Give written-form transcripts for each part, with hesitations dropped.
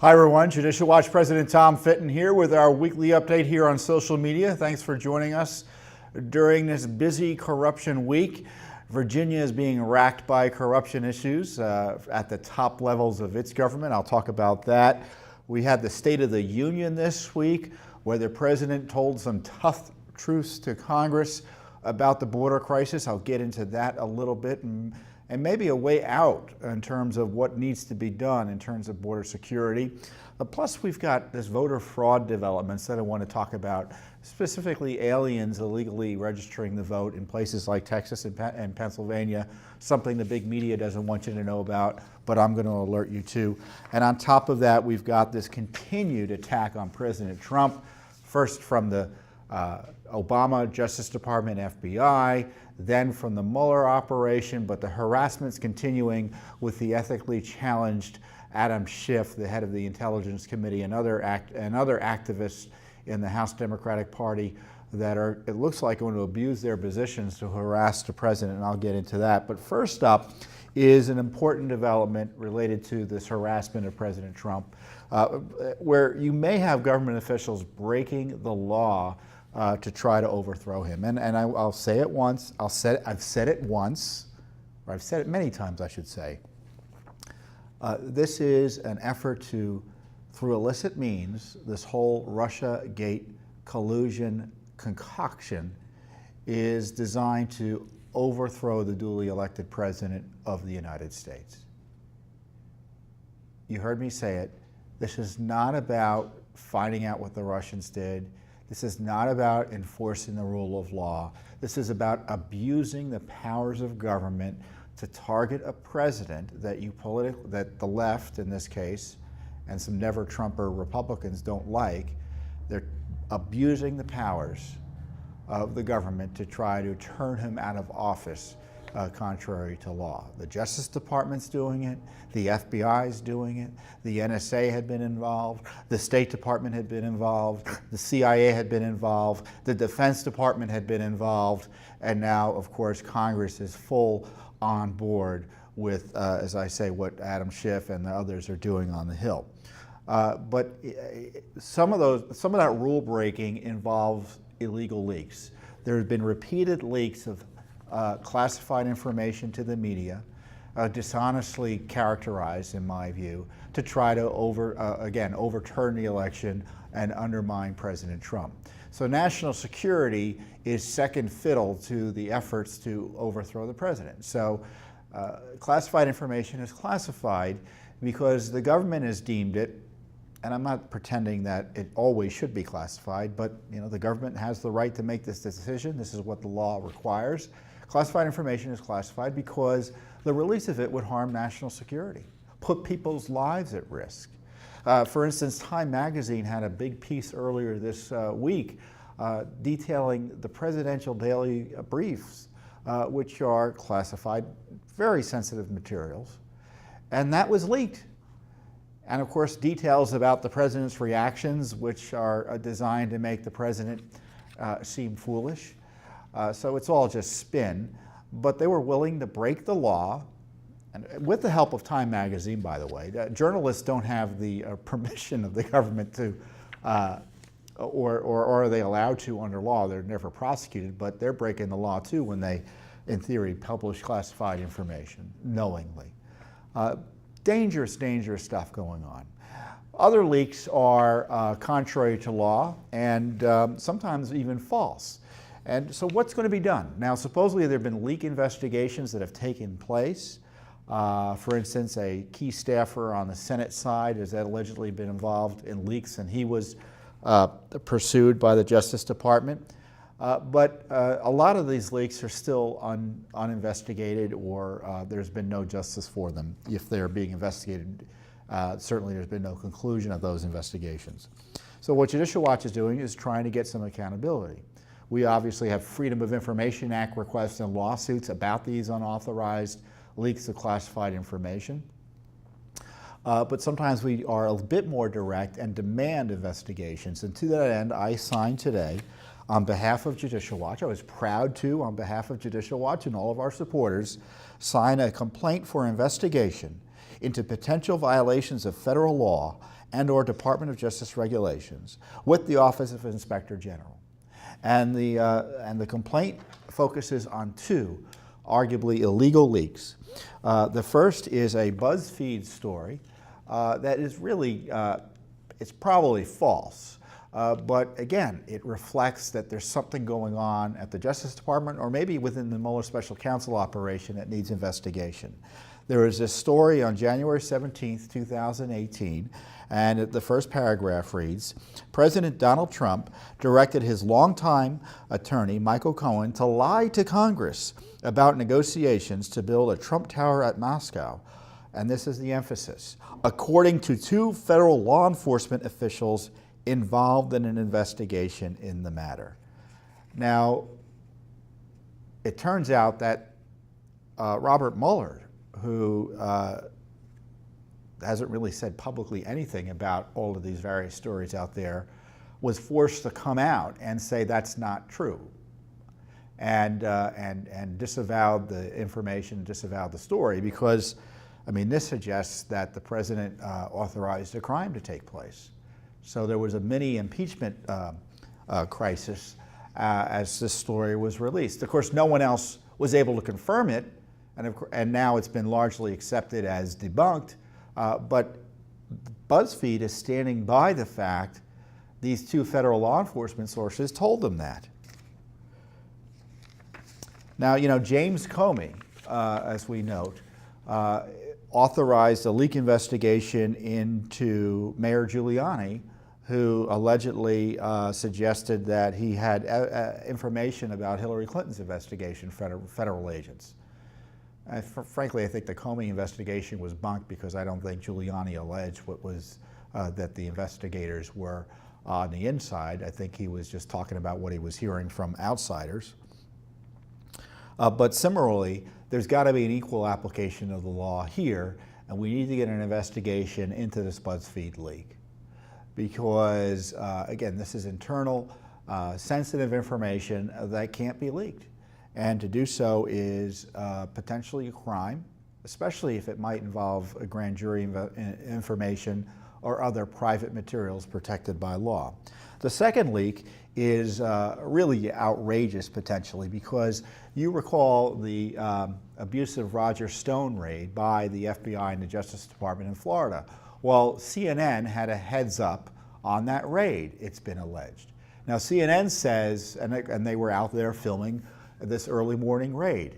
Hi everyone, Judicial Watch President Tom Fitton here with our weekly update here on social media. Thanks for joining us during this busy corruption week. Virginia is being racked by corruption issues at the top levels of its government. I'll talk about that. We had the State of the Union this week where the president told some tough truths to Congress about the border crisis. I'll get into that a little bit and maybe a way out in terms of what needs to be done in terms of border security. Plus, we've got this voter fraud developments that I want to talk about, specifically aliens illegally registering the vote in places like Texas and Pennsylvania, something the big media doesn't want you to know about, but I'm going to alert you to. And on top of that, we've got this continued attack on President Trump, first from the Obama Justice Department, FBI, then from the Mueller operation, but the harassment's continuing with the ethically challenged Adam Schiff, the head of the Intelligence Committee, and other activists in the House Democratic Party that are, it looks like, going to abuse their positions to harass the president, and I'll get into that. But first up is an important development related to this harassment of President Trump, where you may have government officials breaking the law to try to overthrow him. And I'll say it once, I've said it once, or I've said it many times, I should say. This is an effort to, through illicit means, this whole Russia-Gate collusion concoction is designed to overthrow the duly elected president of the United States. You heard me say it. This is not about finding out what the Russians did. This is not about enforcing the rule of law. This is about abusing the powers of government to target a president that that the left, in this case, and some never-Trumper Republicans don't like. They're abusing the powers of the government to try to turn him out of office contrary to law. The Justice Department's doing it, the FBI's doing it, the NSA had been involved, the State Department had been involved, the CIA had been involved, the Defense Department had been involved, and now, of course, Congress is full on board with, as I say, what Adam Schiff and the others are doing on the Hill. But some of that rule breaking involves illegal leaks. There have been repeated leaks of classified information to the media, dishonestly characterized, in my view, to try to overturn the election and undermine President Trump. So national security is second fiddle to the efforts to overthrow the president. So classified information is classified because the government has deemed it, and I'm not pretending that it always should be classified, but the government has the right to make this decision. This is what the law requires. Classified information is classified because the release of it would harm national security, put people's lives at risk. For instance, Time magazine had a big piece earlier this week detailing the presidential daily briefs, which are classified, very sensitive materials, and that was leaked. And of course, details about the president's reactions, which are designed to make the president seem foolish. So it's all just spin. But they were willing to break the law, and with the help of Time magazine, by the way. Journalists don't have the permission of the government to, or are they allowed to under law? They're never prosecuted, but they're breaking the law too when they, in theory, publish classified information knowingly. Dangerous, dangerous stuff going on. Other leaks are contrary to law and sometimes even false. And so what's going to be done? Now, supposedly there have been leak investigations that have taken place. For instance, a key staffer on the Senate side has allegedly been involved in leaks, and he was pursued by the Justice Department. But a lot of these leaks are still uninvestigated, or there's been no justice for them. If they're being investigated, certainly there's been no conclusion of those investigations. So what Judicial Watch is doing is trying to get some accountability. We obviously have Freedom of Information Act requests and lawsuits about these unauthorized leaks of classified information. But sometimes we are a bit more direct and demand investigations. And to that end, I signed today, on behalf of Judicial Watch, I was proud to, on behalf of Judicial Watch and all of our supporters, sign a complaint for investigation into potential violations of federal law and/or Department of Justice regulations with the Office of Inspector General. And the complaint focuses on two arguably illegal leaks. The first is a BuzzFeed story that is really, it's probably false. But again, it reflects that there's something going on at the Justice Department or maybe within the Mueller Special Counsel operation that needs investigation. There is this story on January 17th, 2018, and the first paragraph reads, President Donald Trump directed his longtime attorney, Michael Cohen, to lie to Congress about negotiations to build a Trump Tower at Moscow. And this is the emphasis. According to two federal law enforcement officials involved in an investigation in the matter. Now, it turns out that Robert Mueller, who hasn't really said publicly anything about all of these various stories out there, was forced to come out and say that's not true, and disavowed the information, disavowed the story, because, I mean, this suggests that the president authorized a crime to take place. So there was a mini impeachment crisis as this story was released. Of course, no one else was able to confirm it, and now it's been largely accepted as debunked. But BuzzFeed is standing by the fact these two federal law enforcement sources told them that. Now, you know, James Comey, as we note, authorized a leak investigation into Mayor Giuliani, who allegedly suggested that he had information about Hillary Clinton's investigation, federal agents. Frankly, I think the Comey investigation was bunked because I don't think Giuliani alleged what was that the investigators were on the inside. I think he was just talking about what he was hearing from outsiders. But similarly, there's got to be an equal application of the law here, and we need to get an investigation into this BuzzFeed leak. Because, again, this is internal, sensitive information that can't be leaked. And to do so is potentially a crime, especially if it might involve a grand jury information or other private materials protected by law. The second leak is really outrageous potentially, because you recall the abusive Roger Stone raid by the FBI and the Justice Department in Florida. Well, CNN had a heads up on that raid, it's been alleged. Now CNN says, and they were out there filming this early morning raid.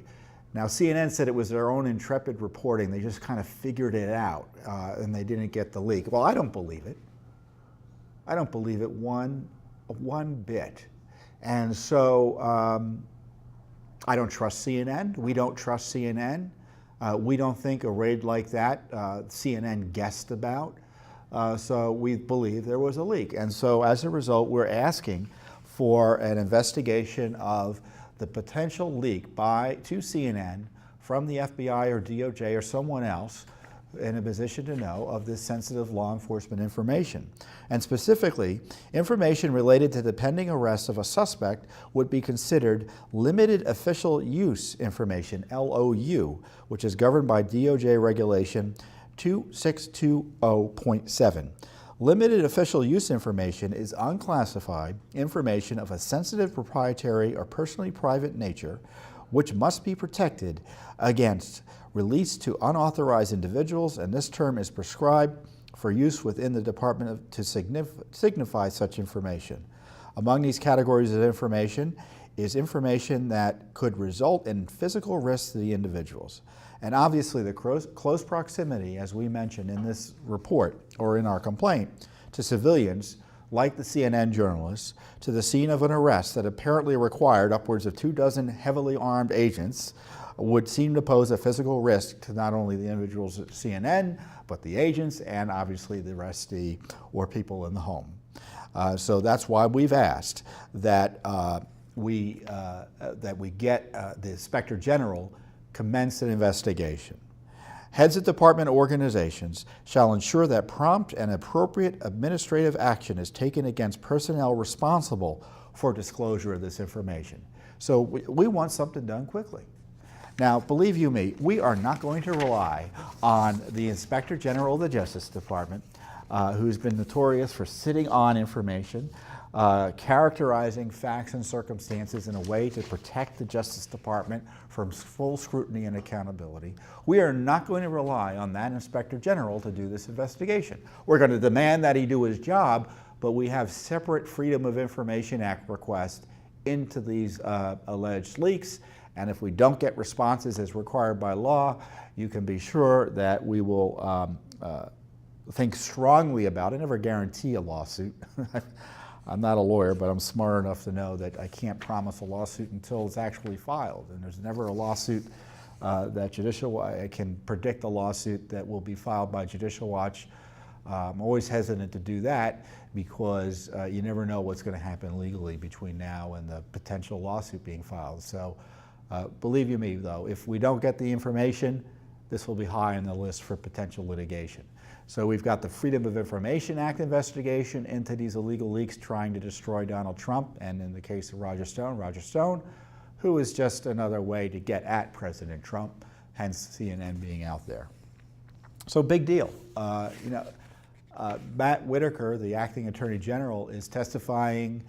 Now CNN said it was their own intrepid reporting, they just kind of figured it out and they didn't get the leak. Well, I don't believe it. I don't believe it one bit. And so I don't trust CNN, we don't trust CNN. We don't think a raid like that CNN guessed about, so we believe there was a leak. And so as a result, we're asking for an investigation of the potential leak to CNN from the FBI or DOJ or someone else in a position to know of this sensitive law enforcement information. And specifically, information related to the pending arrest of a suspect would be considered limited official use information, LOU, which is governed by DOJ Regulation 2620.7. Limited official use information is unclassified information of a sensitive, proprietary, or personally private nature, which must be protected against release to unauthorized individuals, and this term is prescribed for use within the department to signify such information. Among these categories of information is information that could result in physical risks to the individuals. And obviously the close proximity, as we mentioned in this report or in our complaint, to civilians like the CNN journalists to the scene of an arrest that apparently required upwards of 24 heavily armed agents would seem to pose a physical risk to not only the individuals at CNN, but the agents and obviously the arrestee or people in the home. So that's why we've asked that we get the Inspector General commence an investigation. Heads of department organizations shall ensure that prompt and appropriate administrative action is taken against personnel responsible for disclosure of this information. So we want something done quickly. Now, believe you me, we are not going to rely on the Inspector General of the Justice Department, who's been notorious for sitting on information, characterizing facts and circumstances in a way to protect the Justice Department from full scrutiny and accountability. We are not going to rely on that Inspector General to do this investigation. We're going to demand that he do his job, but we have separate Freedom of Information Act requests into these alleged leaks. And if we don't get responses as required by law, you can be sure that we will think strongly about it. I never guarantee a lawsuit. I'm not a lawyer, but I'm smart enough to know that I can't promise a lawsuit until it's actually filed. And there's never a lawsuit I can predict a lawsuit that will be filed by Judicial Watch. I'm always hesitant to do that because you never know what's going to happen legally between now and the potential lawsuit being filed. So believe you me, though, if we don't get the information, this will be high on the list for potential litigation. So we've got the Freedom of Information Act investigation into these illegal leaks trying to destroy Donald Trump, and in the case of Roger Stone, who is just another way to get at President Trump, hence CNN being out there. So big deal. Matt Whitaker, the acting Attorney General, is testifying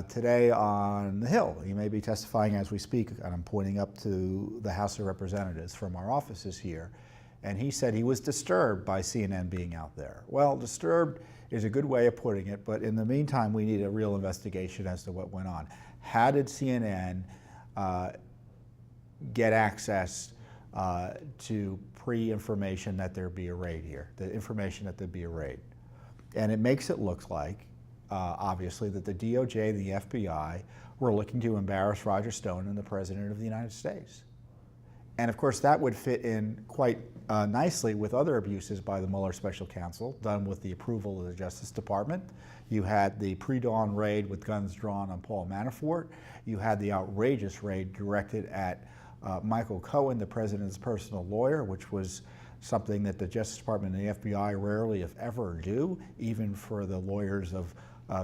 today on the Hill. He may be testifying as we speak, and I'm pointing up to the House of Representatives from our offices here. And he said he was disturbed by CNN being out there. Well, disturbed is a good way of putting it, but in the meantime, we need a real investigation as to what went on. How did CNN get access to pre-information that there be a raid here, the information that there be a raid? And it makes it look like, obviously, that the DOJ and the FBI were looking to embarrass Roger Stone and the President of the United States. And of course, that would fit in quite nicely with other abuses by the Mueller special counsel, done with the approval of the Justice Department. You had the pre-dawn raid with guns drawn on Paul Manafort. You had the outrageous raid directed at Michael Cohen, the president's personal lawyer, which was something that the Justice Department and the FBI rarely, if ever, do, even for the lawyers of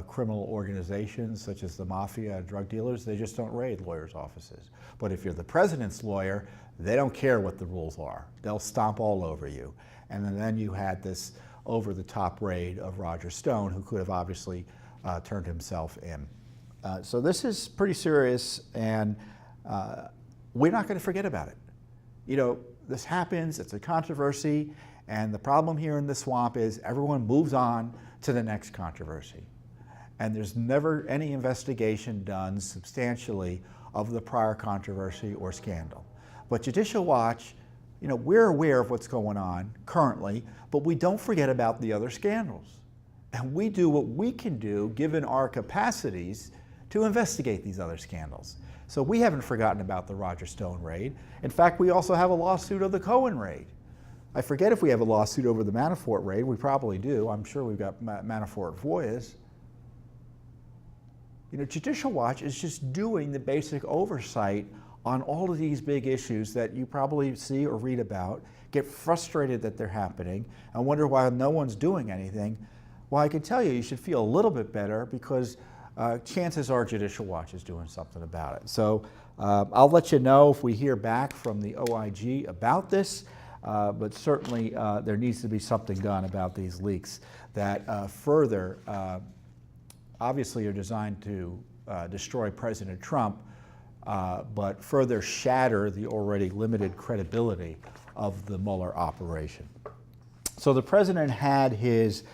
criminal organizations such as the mafia and drug dealers. They just don't raid lawyers' offices. But if you're the president's lawyer, they don't care what the rules are. They'll stomp all over you. And then you had this over-the-top raid of Roger Stone, who could have obviously turned himself in. So this is pretty serious, and we're not going to forget about it. You know, this happens, it's a controversy, and the problem here in the swamp is everyone moves on to the next controversy. And there's never any investigation done substantially of the prior controversy or scandal. But Judicial Watch, you know, we're aware of what's going on currently, but we don't forget about the other scandals. And we do what we can do, given our capacities, to investigate these other scandals. So we haven't forgotten about the Roger Stone raid. In fact, we also have a lawsuit of the Cohen raid. I forget if we have a lawsuit over the Manafort raid. We probably do. I'm sure we've got Manafort FOIAs. You know, Judicial Watch is just doing the basic oversight on all of these big issues that you probably see or read about, get frustrated that they're happening, and wonder why no one's doing anything. Well, I can tell you, you should feel a little bit better because chances are Judicial Watch is doing something about it. So I'll let you know if we hear back from the OIG about this, but certainly there needs to be something done about these leaks that further, obviously are designed to destroy President Trump, but further shatter the already limited credibility of the Mueller operation. So the president had his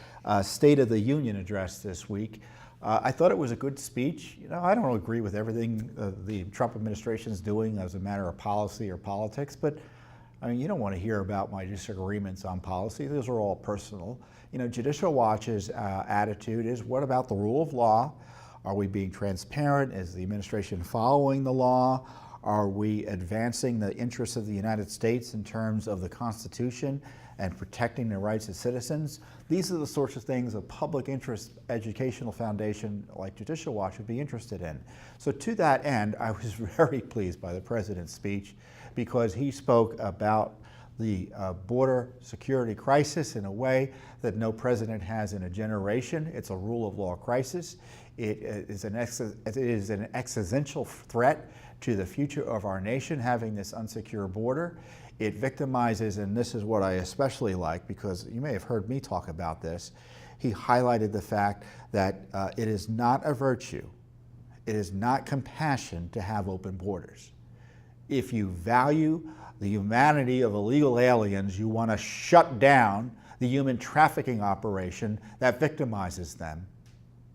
State of the Union address this week. I thought it was a good speech. You know, I don't agree with everything the Trump administration is doing as a matter of policy or politics, but I mean, you don't want to hear about my disagreements on policy. Those are all personal. You know, Judicial Watch's attitude is, what about the rule of law? Are we being transparent? Is the administration following the law? Are we advancing the interests of the United States in terms of the Constitution and protecting the rights of citizens? These are the sorts of things a public interest educational foundation like Judicial Watch would be interested in. So to that end, I was very pleased by the president's speech because he spoke about the border security crisis in a way that no president has in a generation. It's a rule of law crisis. It is an existential threat to the future of our nation, having this unsecure border. It victimizes, and this is what I especially like, because you may have heard me talk about this. He highlighted the fact that it is not a virtue, it is not compassion to have open borders. If you value the humanity of illegal aliens, you want to shut down the human trafficking operation that victimizes them,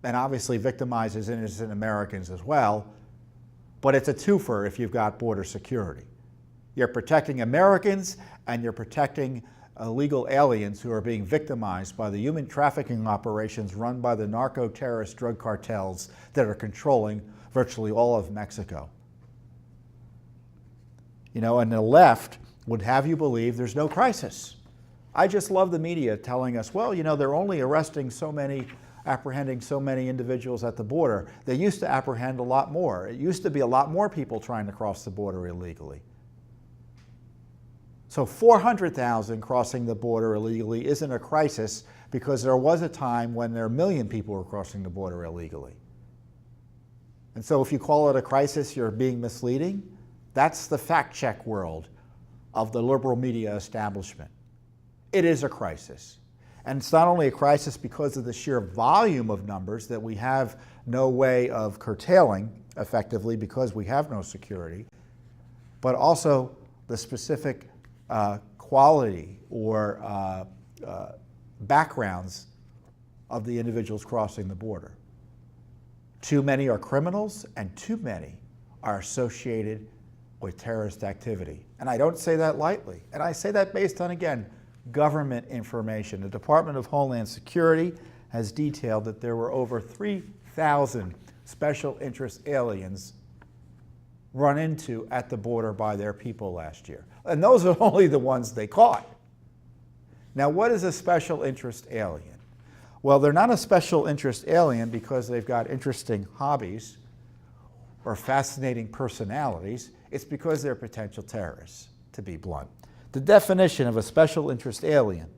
and obviously victimizes innocent Americans as well. But it's a twofer if you've got border security. You're protecting Americans and you're protecting illegal aliens who are being victimized by the human trafficking operations run by the narco-terrorist drug cartels that are controlling virtually all of Mexico. You know, and the left would have you believe there's no crisis. I just love the media telling us, well, you know, they're only apprehending so many individuals at the border. They used to apprehend a lot more. It used to be a lot more people trying to cross the border illegally. So 400,000 crossing the border illegally isn't a crisis, because there was a time when there 1 million people were crossing the border illegally. And so if you call it a crisis, you're being misleading. That's the fact-check world of the liberal media establishment. It is a crisis. And it's not only a crisis because of the sheer volume of numbers that we have no way of curtailing effectively because we have no security, but also the specific quality or backgrounds of the individuals crossing the border. Too many are criminals, and too many are associated with terrorist activity. And I don't say that lightly. And I say that based on, again, government information. The Department of Homeland Security has detailed that there were over 3,000 special interest aliens run into at the border by their people last year. And those are only the ones they caught. Now, what is a special interest alien? Well, they're not a special interest alien because they've got interesting hobbies or fascinating personalities. It's because they're potential terrorists, to be blunt. The definition of a special interest alien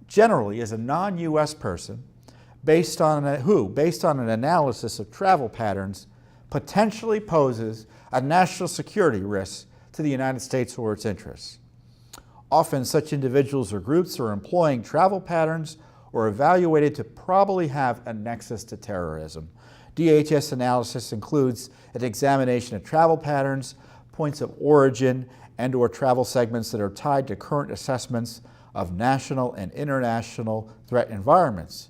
generally is a non-U.S. person based on an analysis of travel patterns, potentially poses a national security risk to the United States or its interests. Often such individuals or groups are employing travel patterns or evaluated to probably have a nexus to terrorism. DHS analysis includes an examination of travel patterns, points of origin, and/or travel segments that are tied to current assessments of national and international threat environments.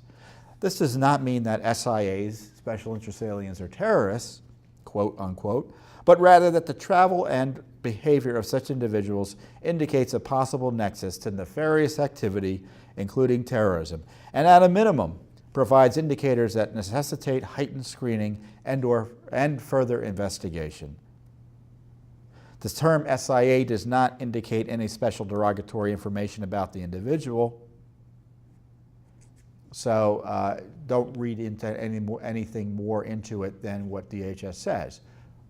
This does not mean that SIAs, special interest aliens, are terrorists, quote unquote, but rather that the travel and behavior of such individuals indicates a possible nexus to nefarious activity, including terrorism, and at a minimum provides indicators that necessitate heightened screening and further investigation. The term SIA does not indicate any special derogatory information about the individual, so don't read into anything more into it than what DHS says.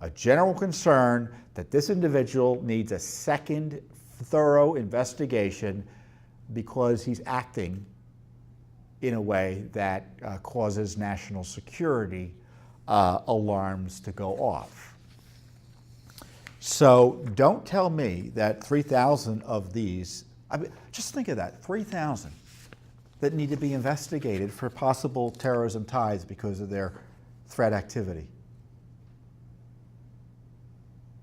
A general concern that this individual needs a second thorough investigation because he's acting in a way that causes national security alarms to go off. So don't tell me that 3,000 of these, just think of that, 3,000 that need to be investigated for possible terrorism ties because of their threat activity.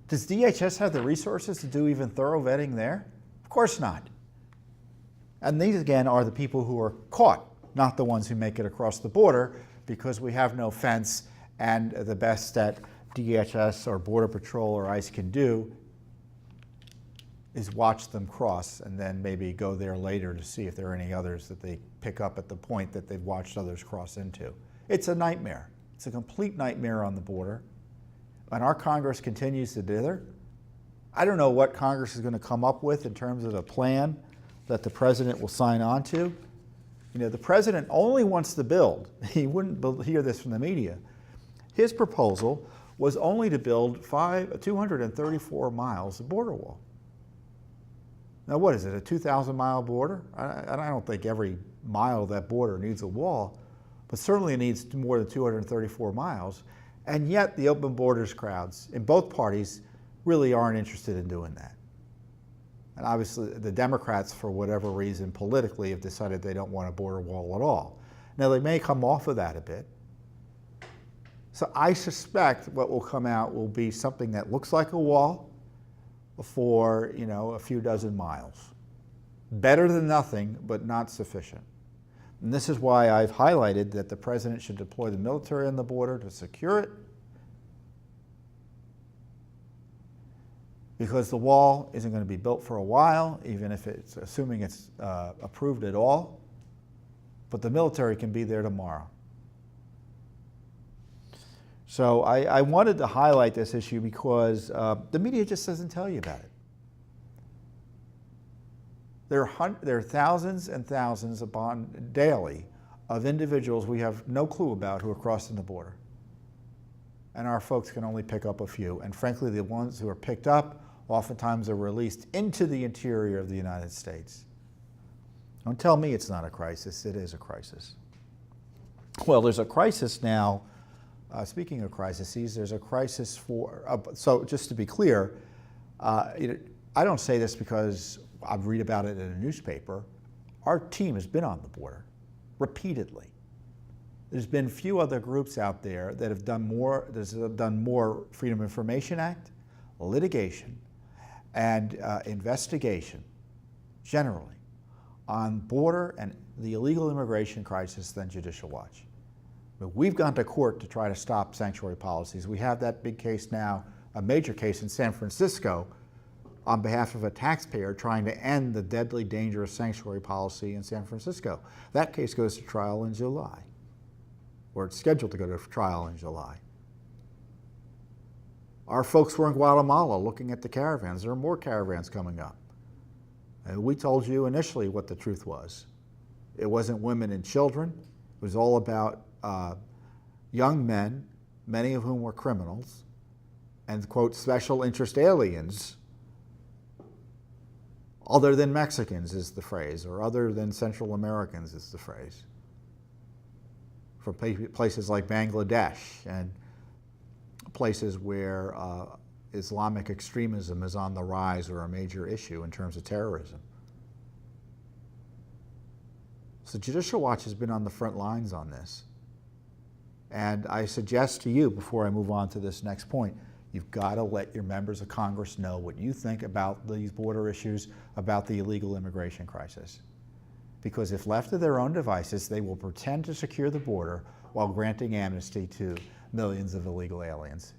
Does DHS have the resources to do even thorough vetting there? Of course not. And these, again, are the people who are caught, not the ones who make it across the border, because we have no fence, and the best that DHS or Border Patrol or ICE can do is watch them cross and then maybe go there later to see if there are any others that they pick up at the point that they've watched others cross into. It's a nightmare. It's a complete nightmare on the border. And our Congress continues to dither. I don't know what Congress is going to come up with in terms of a plan that the president will sign on to. You know, the president only wants to build. He wouldn't hear this from the media. His proposal was only to build 234 miles of border wall. Now, what is it, a 2,000-mile border? I don't think every mile of that border needs a wall, but certainly it needs more than 234 miles. And yet the open borders crowds in both parties really aren't interested in doing that. And obviously the Democrats, for whatever reason, politically have decided they don't want a border wall at all. Now they may come off of that a bit. So I suspect what will come out will be something that looks like a wall for, a few dozen miles. Better than nothing, but not sufficient. And this is why I've highlighted that the president should deploy the military on the border to secure it, because the wall isn't going to be built for a while, even if it's, assuming it's approved at all, but the military can be there tomorrow. So I wanted to highlight this issue because the media just doesn't tell you about it. There are thousands and thousands daily of individuals we have no clue about who are crossing the border. And our folks can only pick up a few. And frankly, the ones who are picked up oftentimes are released into the interior of the United States. Don't tell me it's not a crisis. It is a crisis. Well, there's a crisis now. Speaking of crises, there's a crisis for, so just to be clear, I don't say this because I read about it in a newspaper. Our team has been on the border repeatedly. There's been few other groups out there that have done more Freedom of Information Act, litigation, and investigation, generally, on border and the illegal immigration crisis than Judicial Watch. But we've gone to court to try to stop sanctuary policies. We have that big case now, a major case in San Francisco, on behalf of a taxpayer trying to end the deadly, dangerous sanctuary policy in San Francisco. That case goes to trial in July, or it's scheduled to go to trial in July. Our folks were in Guatemala looking at the caravans. There are more caravans coming up. And we told you initially what the truth was. It wasn't women and children. It was all about young men, many of whom were criminals, and, quote, special interest aliens, other than Mexicans is the phrase, or other than Central Americans is the phrase, from places like Bangladesh and places where Islamic extremism is on the rise or a major issue in terms of terrorism. So Judicial Watch has been on the front lines on this. And I suggest to you, before I move on to this next point, you've got to let your members of Congress know what you think about these border issues, about the illegal immigration crisis. Because if left to their own devices, they will pretend to secure the border while granting amnesty to millions of illegal aliens.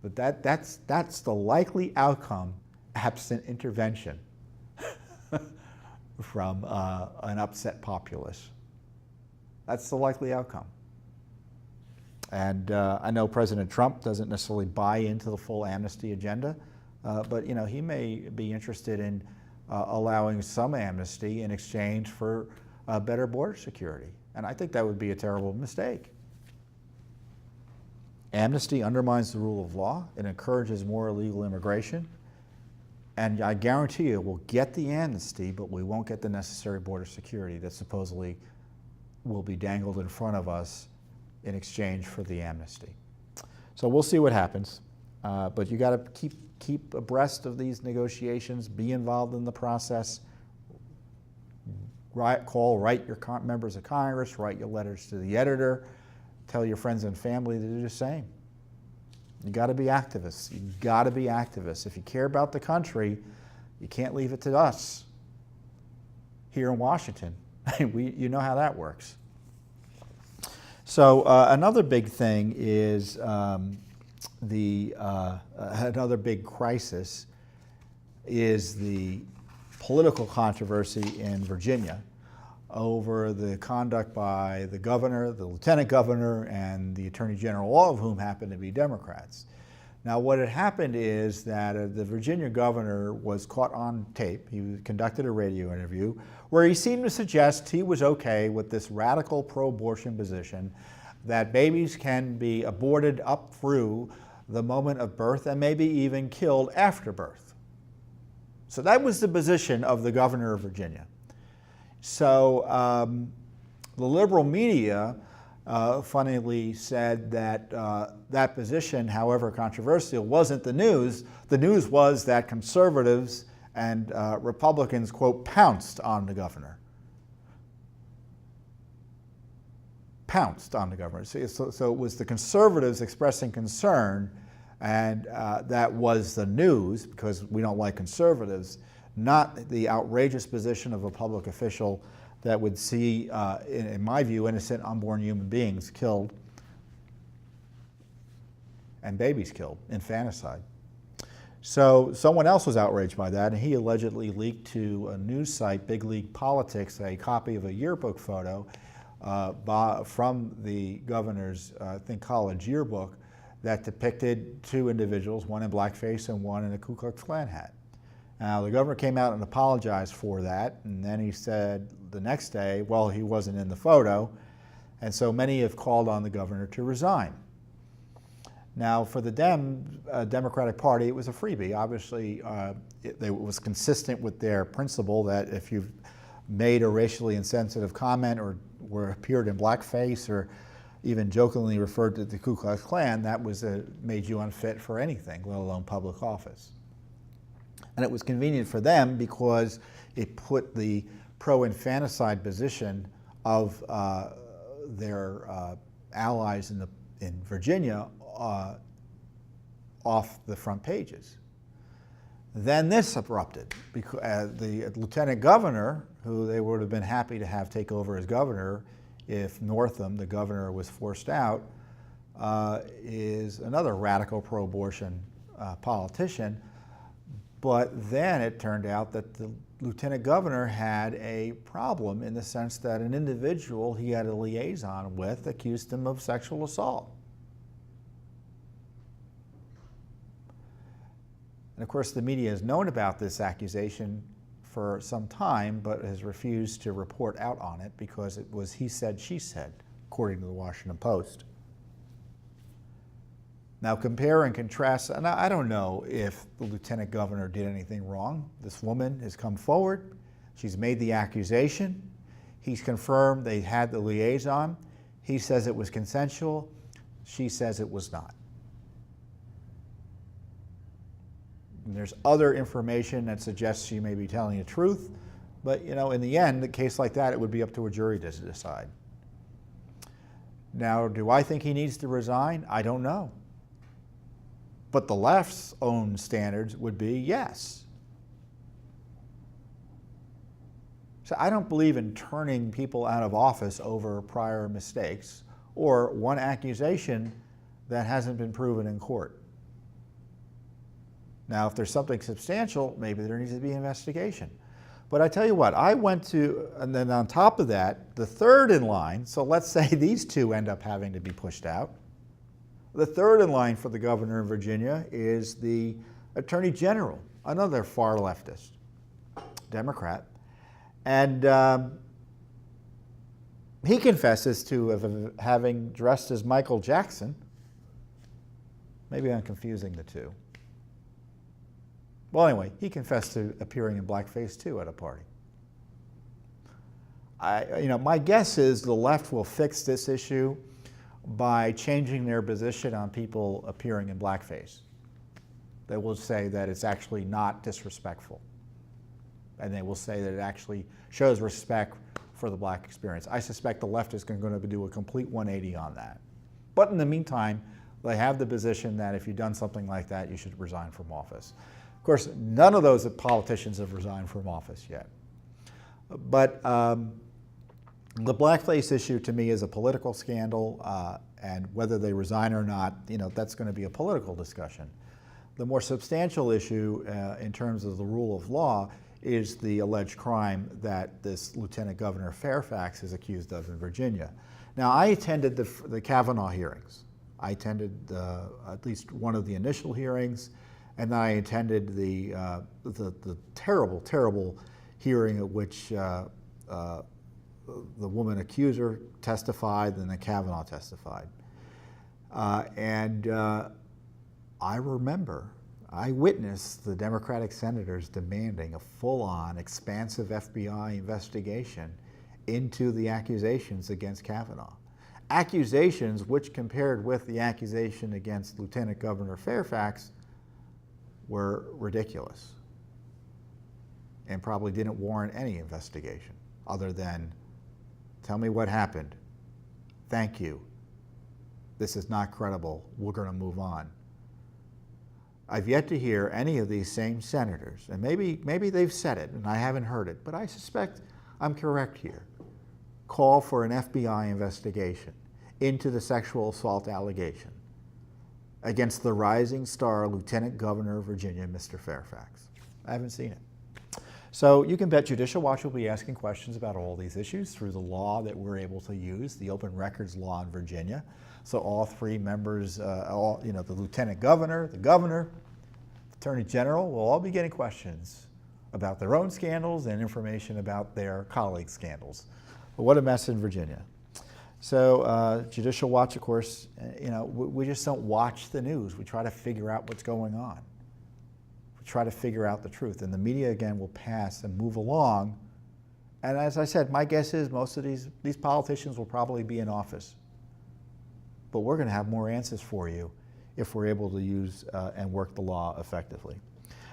But that's the likely outcome absent intervention from an upset populace. That's the likely outcome. And I know President Trump doesn't necessarily buy into the full amnesty agenda, but he may be interested in allowing some amnesty in exchange for better border security. And I think that would be a terrible mistake. Amnesty undermines the rule of law. It encourages more illegal immigration. And I guarantee you we'll get the amnesty, but we won't get the necessary border security that supposedly will be dangled in front of us in exchange for the amnesty. So we'll see what happens. But you got to keep abreast of these negotiations, be involved in the process, write your members of Congress, write your letters to the editor, tell your friends and family to do the same. You got to be activists. You got to be activists. If you care about the country, you can't leave it to us here in Washington. You know how that works. So another big thing is another big crisis is the political controversy in Virginia over the conduct by the governor, the lieutenant governor, and the attorney general, all of whom happen to be Democrats. Now, what had happened is that the Virginia governor was caught on tape. He conducted a radio interview where he seemed to suggest he was okay with this radical pro-abortion position that babies can be aborted up through the moment of birth and maybe even killed after birth. So that was the position of the governor of Virginia. So the liberal media funnily said that that position, however controversial, wasn't the news. The news was that conservatives and Republicans, quote, pounced on the governor. Pounced on the governor. So it was the conservatives expressing concern, and that was the news, because we don't like conservatives, not the outrageous position of a public official that would see, in my view, innocent unborn human beings killed and babies killed, infanticide. So someone else was outraged by that, and he allegedly leaked to a news site, Big League Politics, a copy of a yearbook photo from the governor's, I think, college yearbook that depicted two individuals, one in blackface and one in a Ku Klux Klan hat. Now, the governor came out and apologized for that, and then he said the next day, well, he wasn't in the photo, and so many have called on the governor to resign. Now, for the Democratic Party, it was a freebie. Obviously, it was consistent with their principle that if you've made a racially insensitive comment or appeared in blackface or even jokingly referred to the Ku Klux Klan, that was made you unfit for anything, let alone public office. And it was convenient for them because it put the pro-infanticide position of their allies in Virginia off the front pages. Then this erupted, because the lieutenant governor, who they would have been happy to have take over as governor if Northam, the governor, was forced out, is another radical pro-abortion politician. But then it turned out that the lieutenant governor had a problem in the sense that an individual he had a liaison with accused him of sexual assault. And of course, the media has known about this accusation for some time, but has refused to report out on it because it was he said, she said, according to the Washington Post. Now, compare and contrast, and I don't know if the lieutenant governor did anything wrong. This woman has come forward. She's made the accusation. He's confirmed they had the liaison. He says it was consensual. She says it was not. And there's other information that suggests she may be telling the truth, but you know, in the end, a case like that, it would be up to a jury to decide. Now, do I think he needs to resign? I don't know. But the left's own standards would be yes. So I don't believe in turning people out of office over prior mistakes or one accusation that hasn't been proven in court. Now, if there's something substantial, maybe there needs to be an investigation. But I tell you what, I went to, and then on top of that, the third in line, so let's say these two end up having to be pushed out. The third in line for the governor of Virginia is the Attorney General, another far leftist Democrat. And he confesses to having dressed as Michael Jackson. Maybe I'm confusing the two. Well, anyway, he confessed to appearing in blackface too at a party. My guess is the left will fix this issue by changing their position on people appearing in blackface. They will say that it's actually not disrespectful. And they will say that it actually shows respect for the black experience. I suspect the left is going to do a complete 180 on that. But in the meantime, they have the position that if you've done something like that, you should resign from office. Of course, none of those politicians have resigned from office yet. But the blackface issue to me is a political scandal, and whether they resign or not, that's going to be a political discussion. The more substantial issue in terms of the rule of law is the alleged crime that this Lieutenant Governor Fairfax is accused of in Virginia. Now, I attended the Kavanaugh hearings. I attended at least one of the initial hearings, and then I attended the terrible, terrible hearing at which the woman accuser testified, and then Kavanaugh testified. I remember I witnessed the Democratic senators demanding a full-on, expansive FBI investigation into the accusations against Kavanaugh. Accusations which, compared with the accusation against Lieutenant Governor Fairfax, were ridiculous and probably didn't warrant any investigation other than, tell me what happened. Thank you. This is not credible. We're going to move on. I've yet to hear any of these same senators, and maybe they've said it and I haven't heard it, but I suspect I'm correct here, call for an FBI investigation into the sexual assault allegation against the rising star Lieutenant Governor of Virginia, Mr. Fairfax. I haven't seen it. So you can bet Judicial Watch will be asking questions about all these issues through the law that we're able to use, the open records law in Virginia. So all three members, the Lieutenant Governor, the Governor, the Attorney General will all be getting questions about their own scandals and information about their colleagues' scandals. But what a mess in Virginia. So Judicial Watch, of course, we just don't watch the news. We try to figure out what's going on. We try to figure out the truth. And the media, again, will pass and move along. And as I said, my guess is most of these politicians will probably be in office. But we're going to have more answers for you if we're able to use and work the law effectively.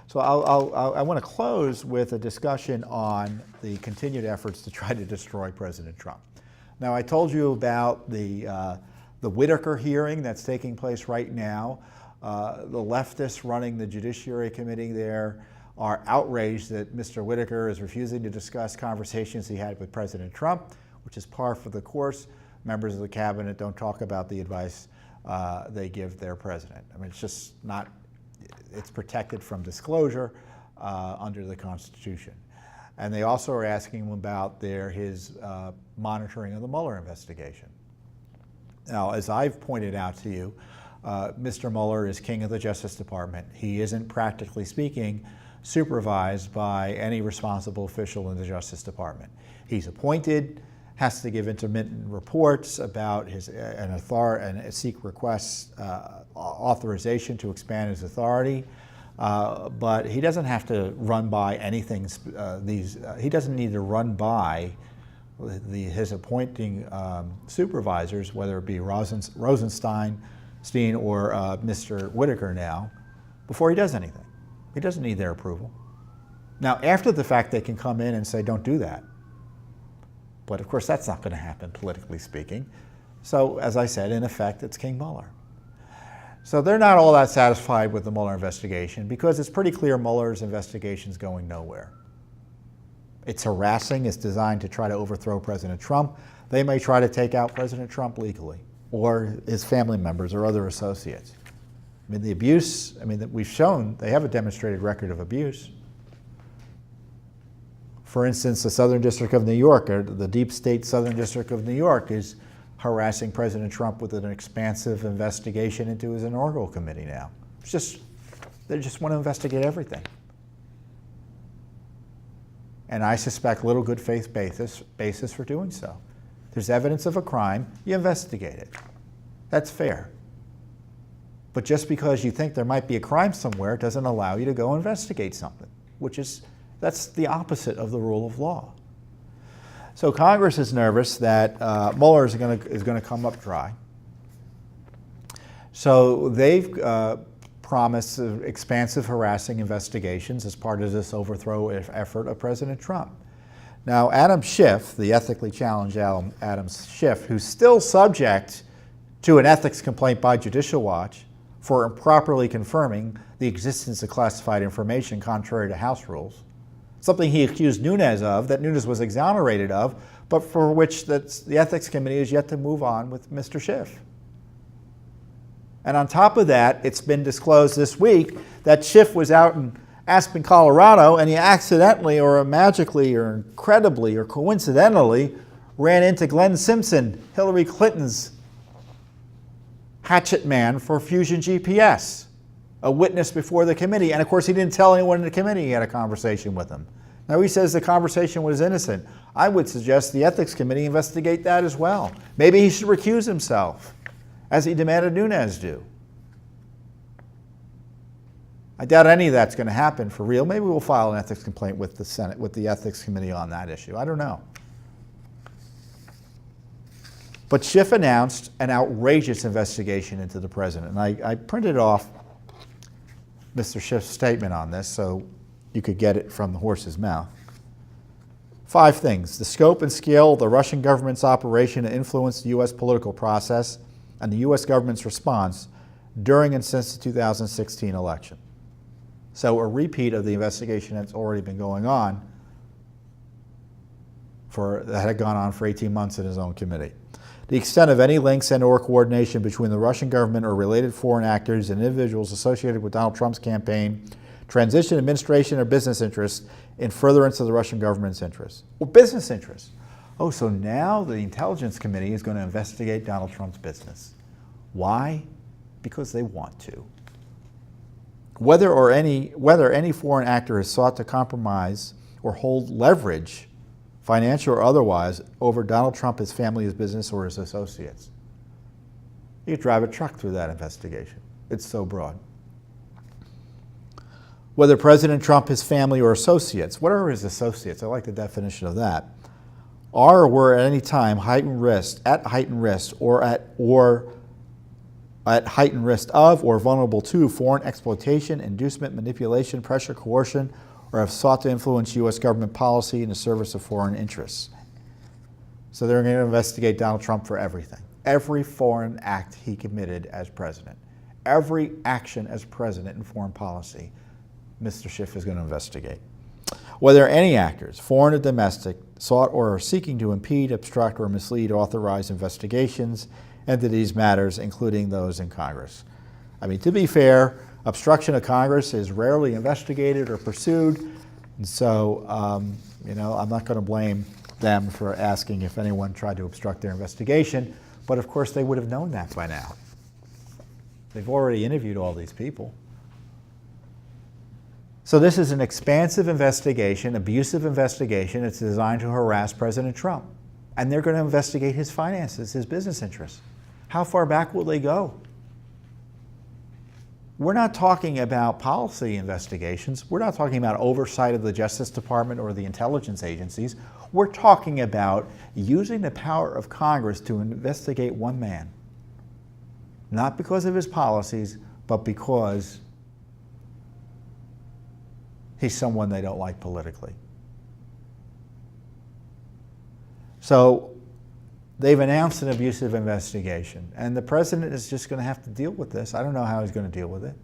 So I want to close with a discussion on the continued efforts to try to destroy President Trump. Now, I told you about the Whitaker hearing that's taking place right now. The leftists running the Judiciary Committee there are outraged that Mr. Whitaker is refusing to discuss conversations he had with President Trump, which is par for the course. Members of the cabinet don't talk about the advice they give their president. I mean, it's just not, it's protected from disclosure under the Constitution. And they also are asking him about his monitoring of the Mueller investigation. Now, as I've pointed out to you, Mr. Mueller is king of the Justice Department. He isn't, practically speaking, supervised by any responsible official in the Justice Department. He's appointed, has to give intermittent reports about and seek requests, authorization to expand his authority, but he doesn't have to run by anything. He doesn't need to run by his appointing supervisors, whether it be Rosenstein, or Mr. Whitaker now, before he does anything. He doesn't need their approval. Now, after the fact, they can come in and say, don't do that. But of course, that's not going to happen, politically speaking. So, as I said, in effect, it's King Mueller. So they're not all that satisfied with the Mueller investigation because it's pretty clear Mueller's investigation is going nowhere. It's harassing. It's designed to try to overthrow President Trump. They may try to take out President Trump legally or his family members or other associates. I mean, the abuse, that we've shown, they have a demonstrated record of abuse. For instance, the Southern District of New York, or the deep state Southern District of New York, is harassing President Trump with an expansive investigation into his inaugural committee now. They just want to investigate everything. And I suspect little good faith basis for doing so. There's evidence of a crime, you investigate it. That's fair. But just because you think there might be a crime somewhere doesn't allow you to go investigate something, that's the opposite of the rule of law. So Congress is nervous that Mueller is going to come up dry. So they've promised expansive harassing investigations as part of this overthrow effort of President Trump. Now, Adam Schiff, the ethically challenged Adam Schiff, who's still subject to an ethics complaint by Judicial Watch for improperly confirming the existence of classified information contrary to House rules, something he accused Nunes of, that Nunes was exonerated of, but for which the Ethics Committee is yet to move on with Mr. Schiff. And on top of that, it's been disclosed this week that Schiff was out in Aspen, Colorado, and he accidentally or magically or incredibly or coincidentally ran into Glenn Simpson, Hillary Clinton's hatchet man for Fusion GPS, a witness before the committee. And of course, he didn't tell anyone in the committee he had a conversation with him. Now, he says the conversation was innocent. I would suggest the Ethics Committee investigate that as well. Maybe he should recuse himself, as he demanded Nunes do. I doubt any of that's going to happen for real. Maybe we'll file an ethics complaint with the Senate, with the Ethics Committee on that issue. I don't know. But Schiff announced an outrageous investigation into the president. And I printed off Mr. Schiff's statement on this so you could get it from the horse's mouth. 5 things: the scope and scale of the Russian government's operation to influence the U.S. political process and the U.S. government's response during and since the 2016 election. So a repeat of the investigation that's already been going on that had gone on for 18 months in his own committee. The extent of any links and/or coordination between the Russian government or related foreign actors and individuals associated with Donald Trump's campaign, transition, administration, or business interests in furtherance of the Russian government's interests. Or business interests. Oh, so now the Intelligence Committee is going to investigate Donald Trump's business. Why? Because they want to. Whether any foreign actor has sought to compromise or hold leverage, financial or otherwise, over Donald Trump, his family, his business, or his associates. You could drive a truck through that investigation. It's so broad. Whether President Trump, his family, or associates, what are his associates? I like the definition of that. Are or were at any time at heightened risk of or vulnerable to foreign exploitation, inducement, manipulation, pressure, coercion, or have sought to influence U.S. government policy in the service of foreign interests. So they're going to investigate Donald Trump for everything. Every foreign act he committed as president. Every action as president in foreign policy, Mr. Schiff is going to investigate. Whether any actors, foreign or domestic, sought or are seeking to impede, obstruct, or mislead authorized investigations into these matters, including those in Congress. I mean, to be fair, obstruction of Congress is rarely investigated or pursued, and so, I'm not going to blame them for asking if anyone tried to obstruct their investigation, but of course they would have known that by now. They've already interviewed all these people. So this is an expansive investigation, abusive investigation. It's designed to harass President Trump, and they're going to investigate his finances, his business interests. How far back will they go? We're not talking about policy investigations. We're not talking about oversight of the Justice Department or the intelligence agencies. We're talking about using the power of Congress to investigate one man. Not because of his policies, but because he's someone they don't like politically. So they've announced an abusive investigation, and the president is just going to have to deal with this. I don't know how he's going to deal with it.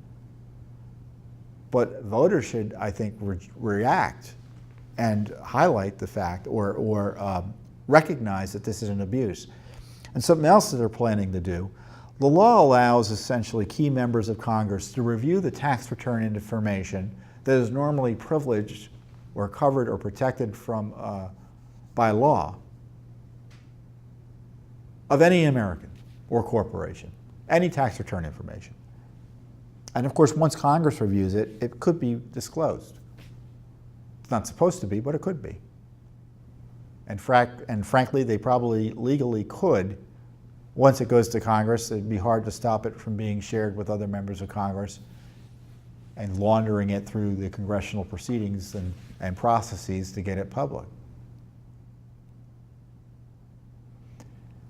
But voters should, I think, react and highlight the fact or recognize that this is an abuse. And something else that they're planning to do, the law allows essentially key members of Congress to review the tax return information that is normally privileged or covered or protected from by law of any American or corporation, any tax return information. And of course, once Congress reviews it, it could be disclosed. It's not supposed to be, but it could be. And frankly, they probably legally could. Once it goes to Congress, it'd be hard to stop it from being shared with other members of Congress and laundering it through the congressional proceedings and processes to get it public.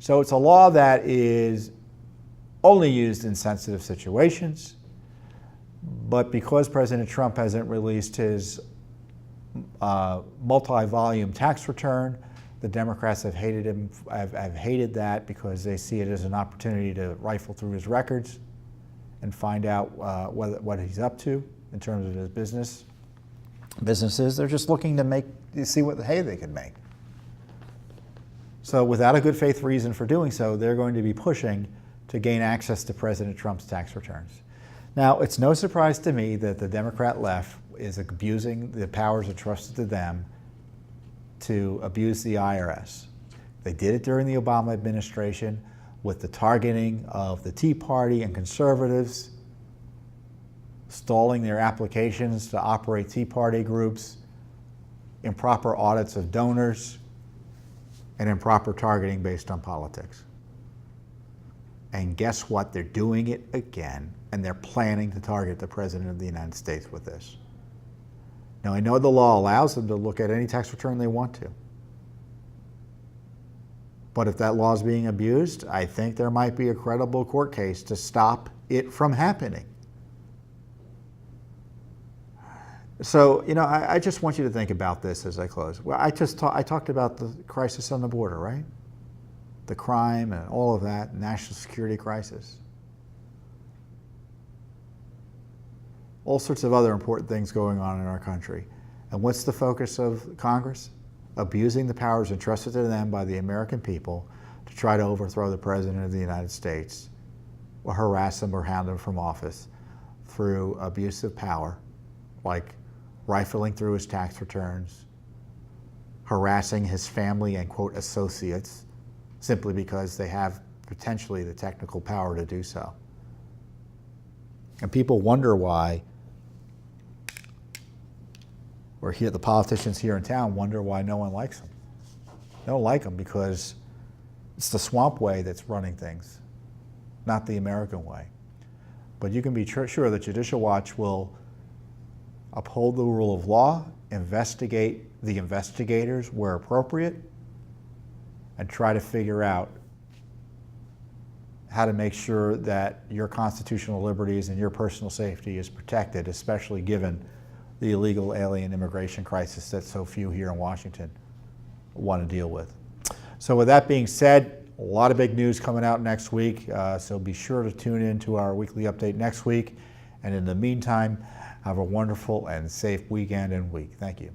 So it's a law that is only used in sensitive situations, but because President Trump hasn't released his multi-volume tax return, the Democrats have hated him, have hated that because they see it as an opportunity to rifle through his records and find out what he's up to in terms of his businesses. They're just looking to see what hay they can make. So without a good faith reason for doing so, they're going to be pushing to gain access to President Trump's tax returns. Now, it's no surprise to me that the Democrat left is abusing the powers entrusted to them to abuse the IRS. They did it during the Obama administration with the targeting of the Tea Party and conservatives, stalling their applications to operate Tea Party groups, improper audits of donors, and improper targeting based on politics. And guess what? They're doing it again, and they're planning to target the President of the United States with this. Now, I know the law allows them to look at any tax return they want to. But if that law is being abused, I think there might be a credible court case to stop it from happening. So, I just want you to think about this as I close. Well, I talked about the crisis on the border, right? The crime and all of that, national security crisis. All sorts of other important things going on in our country. And what's the focus of Congress? Abusing the powers entrusted to them by the American people to try to overthrow the President of the United States, or harass him or hound him from office through abuse of power, like rifling through his tax returns, harassing his family and, quote, associates, simply because they have potentially the technical power to do so. And people wonder why, or the politicians here in town wonder why no one likes them. They don't like them because it's the swamp way that's running things, not the American way. But you can be sure that Judicial Watch will uphold the rule of law, investigate the investigators where appropriate, and try to figure out how to make sure that your constitutional liberties and your personal safety is protected, especially given the illegal alien immigration crisis that so few here in Washington want to deal with. So with that being said, a lot of big news coming out next week, so be sure to tune in to our weekly update next week. And in the meantime, have a wonderful and safe weekend and week. Thank you.